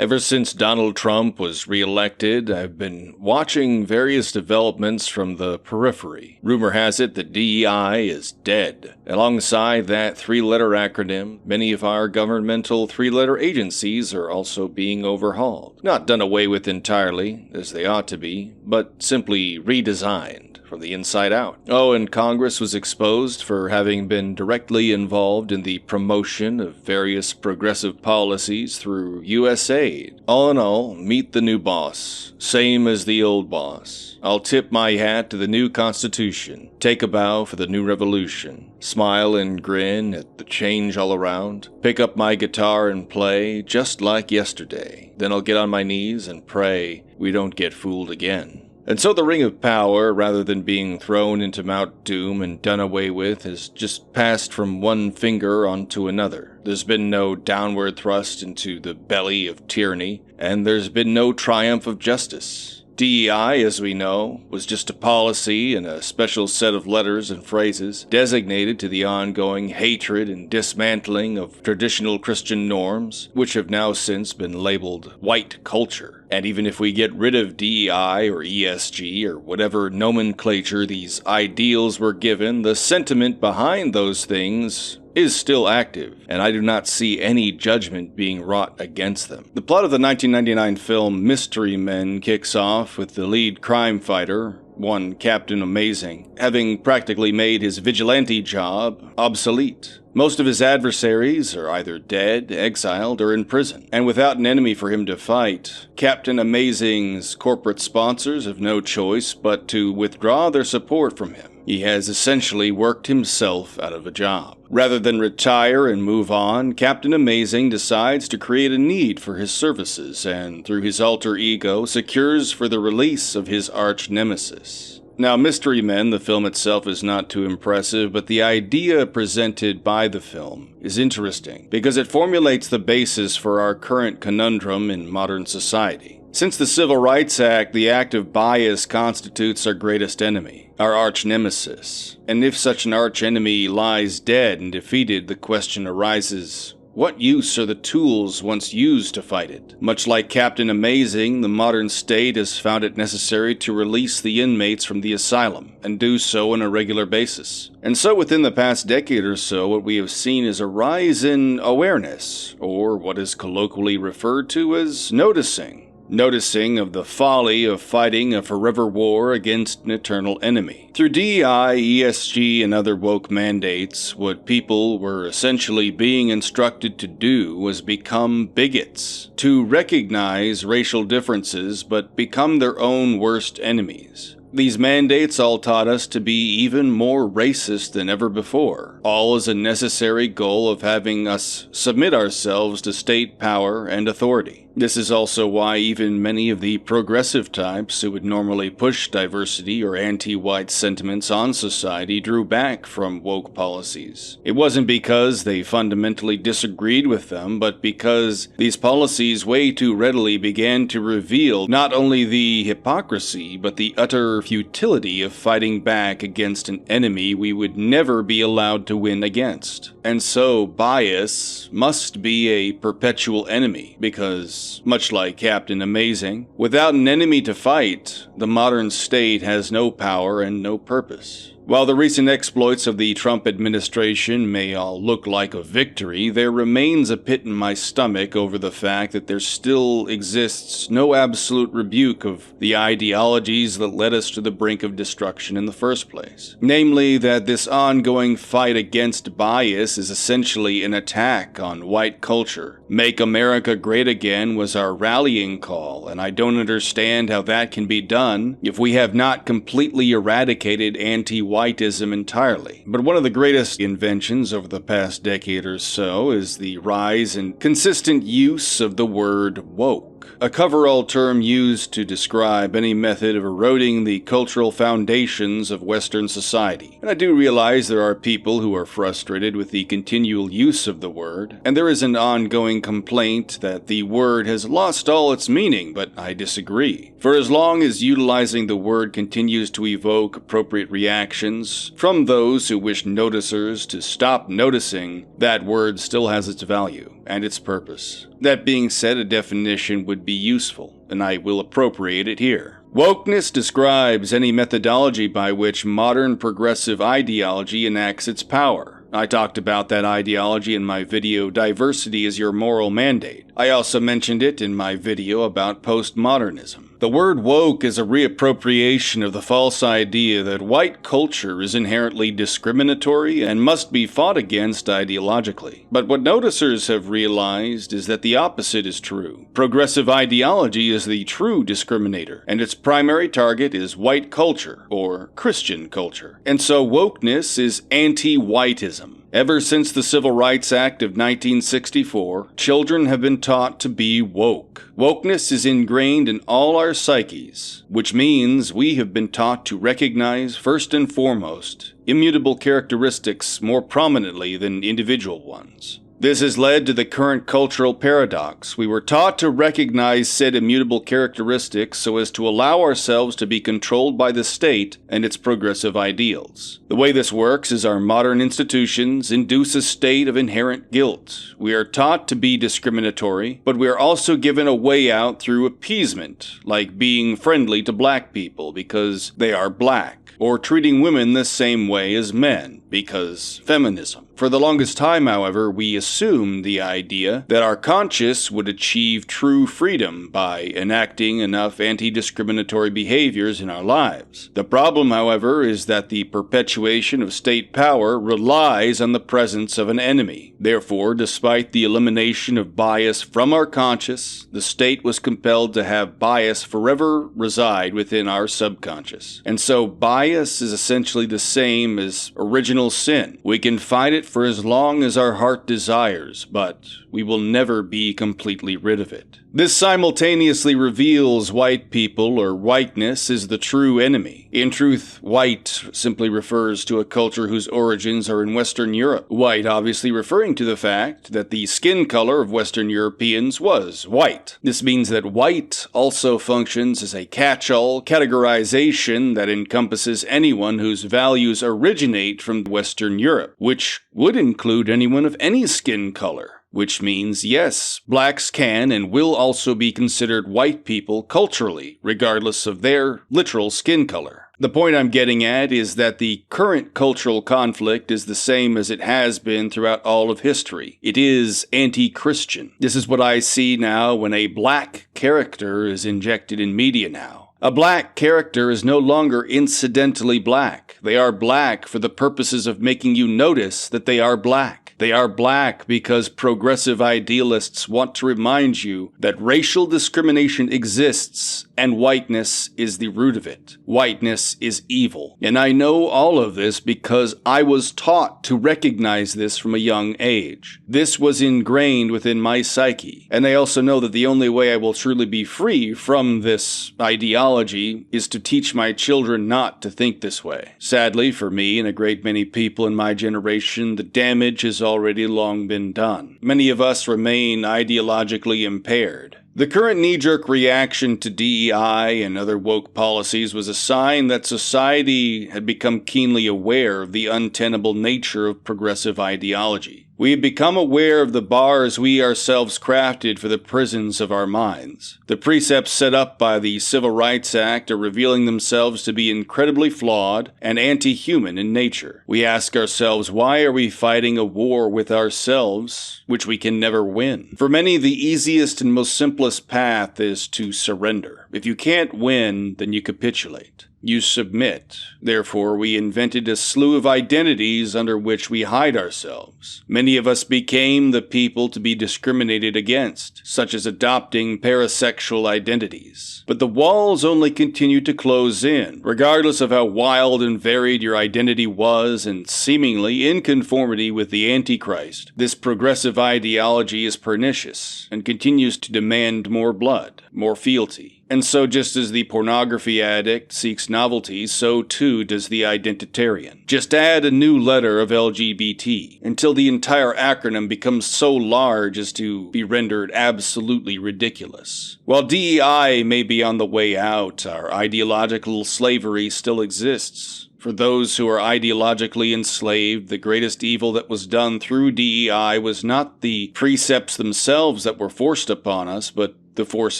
Ever since Donald Trump was reelected, I've been watching various developments from the periphery. Rumor has it that DEI is dead. Alongside that three-letter acronym, many of our governmental three-letter agencies are also being overhauled. Not done away with entirely, as they ought to be, but simply redesigned from the inside out. Oh, and Congress was exposed for having been directly involved in the promotion of various progressive policies through USAID. All in all, meet the new boss. Same as the old boss. I'll tip my hat to the new Constitution, take a bow for the new revolution, smile and grin at the change all around, pick up my guitar and play just like yesterday. Then I'll get on my knees and pray we don't get fooled again. And so the Ring of Power, rather than being thrown into Mount Doom and done away with, has just passed from one finger onto another. There's been no downward thrust into the belly of tyranny, and there's been no triumph of justice. DEI, as we know, was just a policy and a special set of letters and phrases designated to the ongoing hatred and dismantling of traditional Christian norms, which have now since been labeled white culture. And even if we get rid of DEI or ESG or whatever nomenclature these ideals were given, the sentiment behind those things is still active, and I do not see any judgment being wrought against them. The plot of the 1999 film Mystery Men kicks off with the lead crime fighter, one Captain Amazing, having practically made his vigilante job obsolete. Most of his adversaries are either dead, exiled, or in prison, and without an enemy for him to fight, Captain Amazing's corporate sponsors have no choice but to withdraw their support from him. He has essentially worked himself out of a job. Rather than retire and move on, Captain Amazing decides to create a need for his services and, through his alter ego, secures for the release of his arch-nemesis. Now, Mystery Men, the film itself, is not too impressive, but the idea presented by the film is interesting because it formulates the basis for our current conundrum in modern society. Since the Civil Rights Act, the act of bias constitutes our greatest enemy, our arch-nemesis. And if such an arch-enemy lies dead and defeated, the question arises, what use are the tools once used to fight it? Much like Captain Amazing, the modern state has found it necessary to release the inmates from the asylum, and do so on a regular basis. And so within the past decade or so, what we have seen is a rise in awareness, or what is colloquially referred to as noticing. Noticing of the folly of fighting a forever war against an eternal enemy. Through DEI, ESG, and other woke mandates, what people were essentially being instructed to do was become bigots, to recognize racial differences but become their own worst enemies. These mandates all taught us to be even more racist than ever before, all as a necessary goal of having us submit ourselves to state power and authority. This is also why even many of the progressive types who would normally push diversity or anti-white sentiments on society drew back from woke policies. It wasn't because they fundamentally disagreed with them, but because these policies way too readily began to reveal not only the hypocrisy, but the utter futility of fighting back against an enemy we would never be allowed to win against. And so bias must be a perpetual enemy, because much like Captain Amazing, without an enemy to fight, the modern state has no power and no purpose. While the recent exploits of the Trump administration may all look like a victory, there remains a pit in my stomach over the fact that there still exists no absolute rebuke of the ideologies that led us to the brink of destruction in the first place. Namely, that this ongoing fight against bias is essentially an attack on white culture. Make America Great Again was our rallying call, and I don't understand how that can be done if we have not completely eradicated anti-whiteism entirely. But one of the greatest inventions over the past decade or so is the rise and consistent use of the word woke. woke, a coverall term used to describe any method of eroding the cultural foundations of Western society. And I do realize there are people who are frustrated with the continual use of the word, and there is an ongoing complaint that the word has lost all its meaning, but I disagree. For as long as utilizing the word continues to evoke appropriate reactions from those who wish noticers to stop noticing, that word still has its value and its purpose. That being said, a definition would be useful, and I will appropriate it here. Wokeness describes any methodology by which modern progressive ideology enacts its power. I talked about that ideology in my video Diversity is Your Moral Mandate. I also mentioned it in my video about postmodernism. The word woke is a reappropriation of the false idea that white culture is inherently discriminatory and must be fought against ideologically. But what noticers have realized is that the opposite is true. Progressive ideology is the true discriminator, and its primary target is white culture, or Christian culture. And so wokeness is anti-whiteism. Ever since the Civil Rights Act of 1964, children have been taught to be woke. Wokeness is ingrained in all our psyches, which means we have been taught to recognize, first and foremost, immutable characteristics more prominently than individual ones. This has led to the current cultural paradox. We were taught to recognize said immutable characteristics so as to allow ourselves to be controlled by the state and its progressive ideals. The way this works is our modern institutions induce a state of inherent guilt. We are taught to be discriminatory, but we are also given a way out through appeasement, like being friendly to black people because they are black, or treating women the same way as men because feminism. For the longest time, however, we assumed the idea that our conscience would achieve true freedom by enacting enough anti-discriminatory behaviors in our lives. The problem, however, is that the perpetuation of state power relies on the presence of an enemy. Therefore, despite the elimination of bias from our conscience, the state was compelled to have bias forever reside within our subconscious. And so bias is essentially the same as original sin. We can fight it for as long as our heart desires, but we will never be completely rid of it. This simultaneously reveals white people, or whiteness, is the true enemy. In truth, white simply refers to a culture whose origins are in Western Europe. White obviously referring to the fact that the skin color of Western Europeans was white. This means that white also functions as a catch-all categorization that encompasses anyone whose values originate from Western Europe, which would include anyone of any skin color. Which means, yes, blacks can and will also be considered white people culturally, regardless of their literal skin color. The point I'm getting at is that the current cultural conflict is the same as it has been throughout all of history. It is anti-Christian. This is what I see now when a black character is injected in media now. A black character is no longer incidentally black. They are black for the purposes of making you notice that they are black. They are black because progressive idealists want to remind you that racial discrimination exists and whiteness is the root of it. Whiteness is evil. And I know all of this because I was taught to recognize this from a young age. This was ingrained within my psyche. And I also know that the only way I will truly be free from this ideology is to teach my children not to think this way. Sadly, for me and a great many people in my generation, the damage has already long been done. Many of us remain ideologically impaired. The current knee-jerk reaction to DEI and other woke policies was a sign that society had become keenly aware of the untenable nature of progressive ideology. We have become aware of the bars we ourselves crafted for the prisons of our minds. The precepts set up by the Civil Rights Act are revealing themselves to be incredibly flawed and anti-human in nature. We ask ourselves, why are we fighting a war with ourselves, which we can never win? For many, the easiest and most simplest path is to surrender. If you can't win, then you capitulate. You submit. Therefore, we invented a slew of identities under which we hide ourselves. Many of us became the people to be discriminated against, such as adopting parasexual identities. But the walls only continued to close in, regardless of how wild and varied your identity was and seemingly in conformity with the Antichrist. This progressive ideology is pernicious and continues to demand more blood, more fealty. And so just as the pornography addict seeks novelty, so too does the identitarian. Just add a new letter of LGBT until the entire acronym becomes so large as to be rendered absolutely ridiculous. While DEI may be on the way out, our ideological slavery still exists. For those who are ideologically enslaved, the greatest evil that was done through DEI was not the precepts themselves that were forced upon us, but the force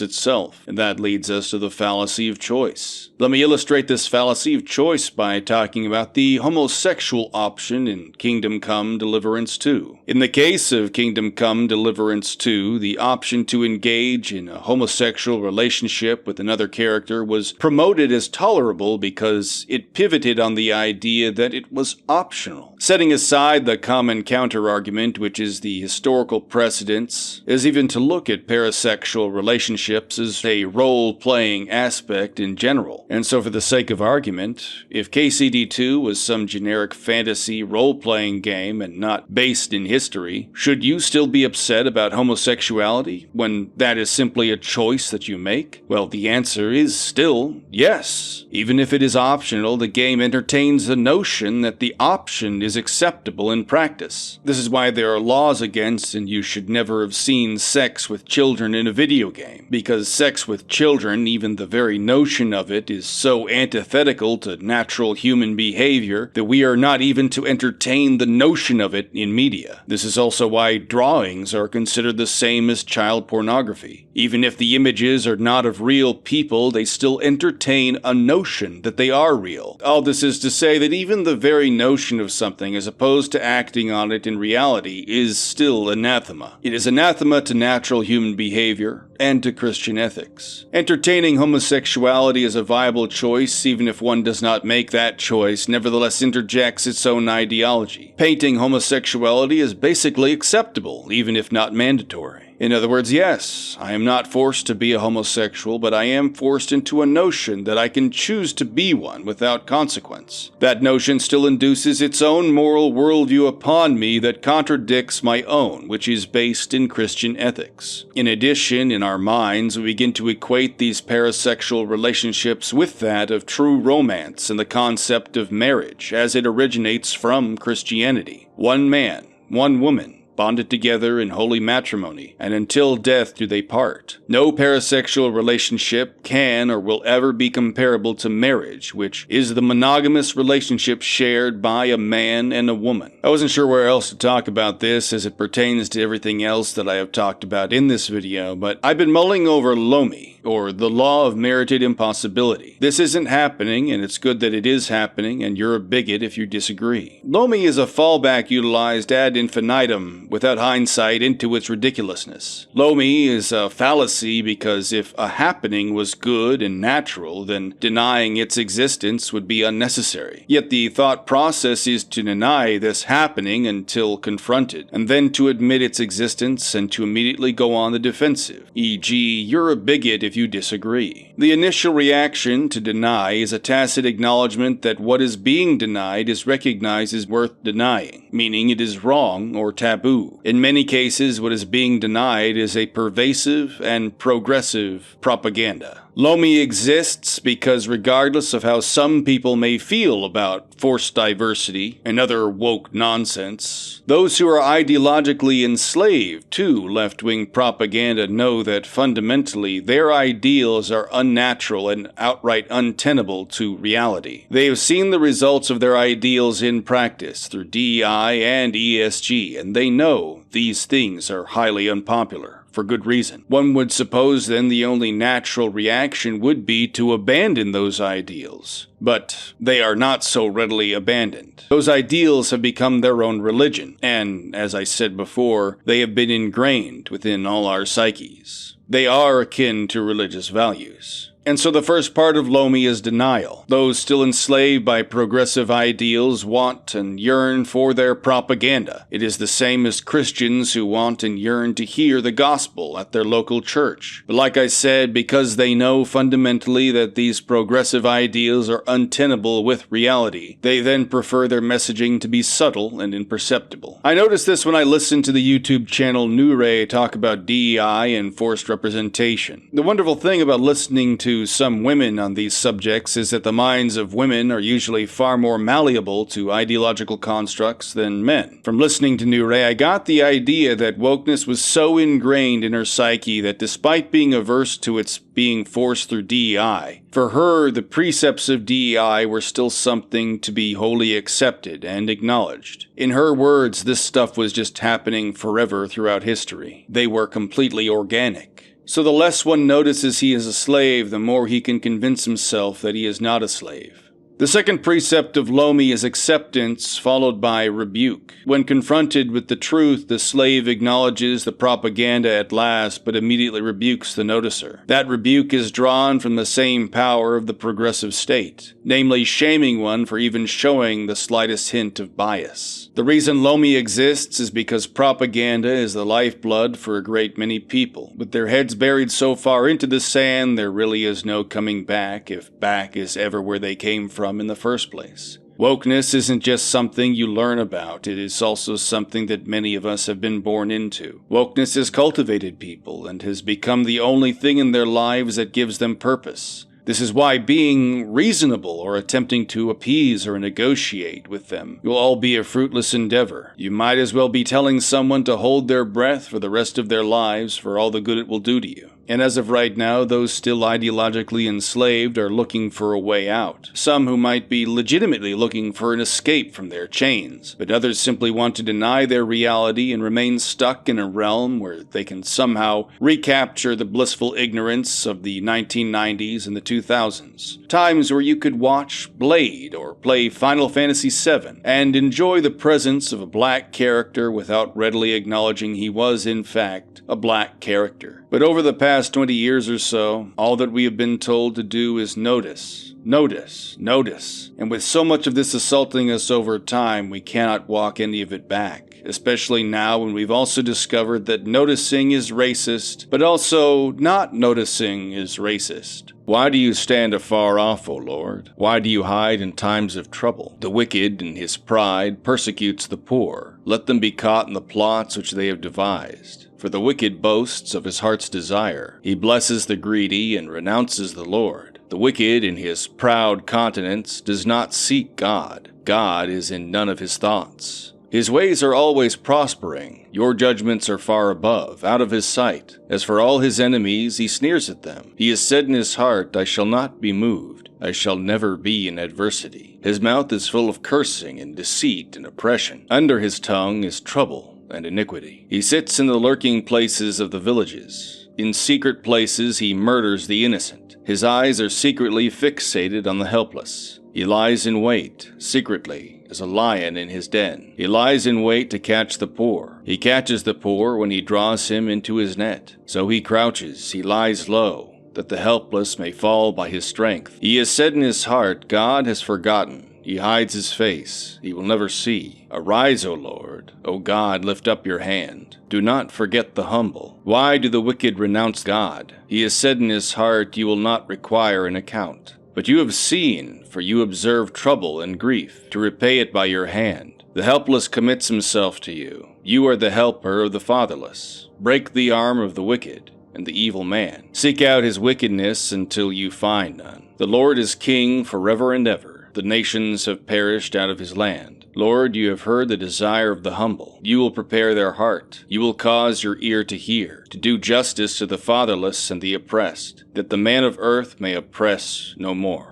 itself. And that leads us to the fallacy of choice. Let me illustrate this fallacy of choice by talking about the homosexual option in Kingdom Come: Deliverance II. In the case of Kingdom Come: Deliverance II, the option to engage in a homosexual relationship with another character was promoted as tolerable because it pivoted on the idea that it was optional. Setting aside the common counter-argument, which is the historical precedence, is even to look at parasexual relationships as a role-playing aspect in general. And so for the sake of argument, if KCD2 was some generic fantasy role-playing game and not based in history, should you still be upset about homosexuality when that is simply a choice that you make? Well, the answer is still yes. Even if it is optional, the game entertains the notion that the option is acceptable in practice. This is why there are laws against and you should never have seen sex with children in a video game, because sex with children, even the very notion of it, is so antithetical to natural human behavior that we are not even to entertain the notion of it in media. This is also why drawings are considered the same as child pornography. Even if the images are not of real people, they still entertain a notion that they are real. All this is to say that even the very notion of something, as opposed to acting on it in reality, is still anathema. It is anathema to natural human behavior and to Christian ethics. Entertaining homosexuality as a viable choice, even if one does not make that choice, nevertheless interjects its own ideology. Painting homosexuality as basically acceptable, even if not mandatory. In other words, yes, I am not forced to be a homosexual, but I am forced into a notion that I can choose to be one without consequence. That notion still induces its own moral worldview upon me that contradicts my own, which is based in Christian ethics. In addition, in our minds, we begin to equate these parasexual relationships with that of true romance and the concept of marriage, as it originates from Christianity. One man, one woman, bonded together in holy matrimony, and until death do they part. No parasexual relationship can or will ever be comparable to marriage, which is the monogamous relationship shared by a man and a woman. I wasn't sure where else to talk about this as it pertains to everything else that I have talked about in this video, but I've been mulling over LOMI, or the Law of Merited Impossibility. This isn't happening, and it's good that it is happening, and you're a bigot if you disagree. LOMI is a fallback utilized ad infinitum without hindsight into its ridiculousness. LOMI is a fallacy because if a happening was good and natural, then denying its existence would be unnecessary. Yet the thought process is to deny this happening until confronted, and then to admit its existence and to immediately go on the defensive, e.g., you're a bigot if you disagree. The initial reaction to deny is a tacit acknowledgement that what is being denied is recognized as worth denying, meaning it is wrong or taboo. In many cases, what is being denied is a pervasive and progressive propaganda. LOMI exists because regardless of how some people may feel about forced diversity and other woke nonsense, those who are ideologically enslaved to left-wing propaganda know that fundamentally their ideals are unnatural and outright untenable to reality. They have seen the results of their ideals in practice through DEI and ESG, and they know these things are highly unpopular. For good reason. One would suppose then the only natural reaction would be to abandon those ideals. But they are not so readily abandoned. Those ideals have become their own religion, and, as I said before, they have been ingrained within all our psyches. They are akin to religious values. And so the first part of Lomi is denial. Those still enslaved by progressive ideals want and yearn for their propaganda. It is the same as Christians who want and yearn to hear the gospel at their local church. But like I said, because they know fundamentally that these progressive ideals are untenable with reality, they then prefer their messaging to be subtle and imperceptible. I noticed this when I listened to the YouTube channel Nure talk about DEI and forced representation. The wonderful thing about listening to some women on these subjects is that the minds of women are usually far more malleable to ideological constructs than men. From listening to Nure, I got the idea that wokeness was so ingrained in her psyche that despite being averse to its being forced through DEI, for her the precepts of DEI were still something to be wholly accepted and acknowledged. In her words, this stuff was just happening forever throughout history. They were completely organic. So the less one notices he is a slave, the more he can convince himself that he is not a slave. The second precept of Lomi is acceptance, followed by rebuke. When confronted with the truth, the slave acknowledges the propaganda at last, but immediately rebukes the noticer. That rebuke is drawn from the same power of the progressive state, namely shaming one for even showing the slightest hint of bias. The reason Lomi exists is because propaganda is the lifeblood for a great many people. With their heads buried so far into the sand, there really is no coming back, if back is ever where they came from in the first place. Wokeness isn't just something you learn about, it is also something that many of us have been born into. Wokeness has cultivated people and has become the only thing in their lives that gives them purpose. This is why being reasonable or attempting to appease or negotiate with them will all be a fruitless endeavor. You might as well be telling someone to hold their breath for the rest of their lives for all the good it will do to you. And as of right now, those still ideologically enslaved are looking for a way out. Some who might be legitimately looking for an escape from their chains, but others simply want to deny their reality and remain stuck in a realm where they can somehow recapture the blissful ignorance of the 1990s and the 2000s. Times where you could watch Blade or play Final Fantasy VII and enjoy the presence of a black character without readily acknowledging he was, in fact, a black character. But over the past 20 years or so, all that we have been told to do is notice. Notice, notice. And with so much of this assaulting us over time, we cannot walk any of it back. Especially now when we've also discovered that noticing is racist, but also not noticing is racist. Why do you stand afar off, O Lord? Why do you hide in times of trouble? The wicked, in his pride, persecutes the poor. Let them be caught in the plots which they have devised. For the wicked boasts of his heart's desire. He blesses the greedy and renounces the Lord. The wicked, in his proud countenance, does not seek God. God is in none of his thoughts. His ways are always prospering. Your judgments are far above, out of his sight. As for all his enemies, he sneers at them. He has said in his heart, I shall not be moved. I shall never be in adversity. His mouth is full of cursing and deceit and oppression. Under his tongue is trouble and iniquity. He sits in the lurking places of the villages. In secret places he murders the innocent. His eyes are secretly fixated on the helpless. He lies in wait, secretly, as a lion in his den. He lies in wait to catch the poor. He catches the poor when he draws him into his net. So he crouches, he lies low, that the helpless may fall by his strength. He has said in his heart, God has forgotten. He hides his face. He will never see. Arise, O Lord. O God, lift up your hand. Do not forget the humble. Why do the wicked renounce God? He has said in his heart, you will not require an account. But you have seen, for you observe trouble and grief, to repay it by your hand. The helpless commits himself to you. You are the helper of the fatherless. Break the arm of the wicked and the evil man. Seek out his wickedness until you find none. The Lord is king forever and ever. The nations have perished out of his land. Lord, you have heard the desire of the humble. You will prepare their heart. You will cause your ear to hear, to do justice to the fatherless and the oppressed, that the man of earth may oppress no more.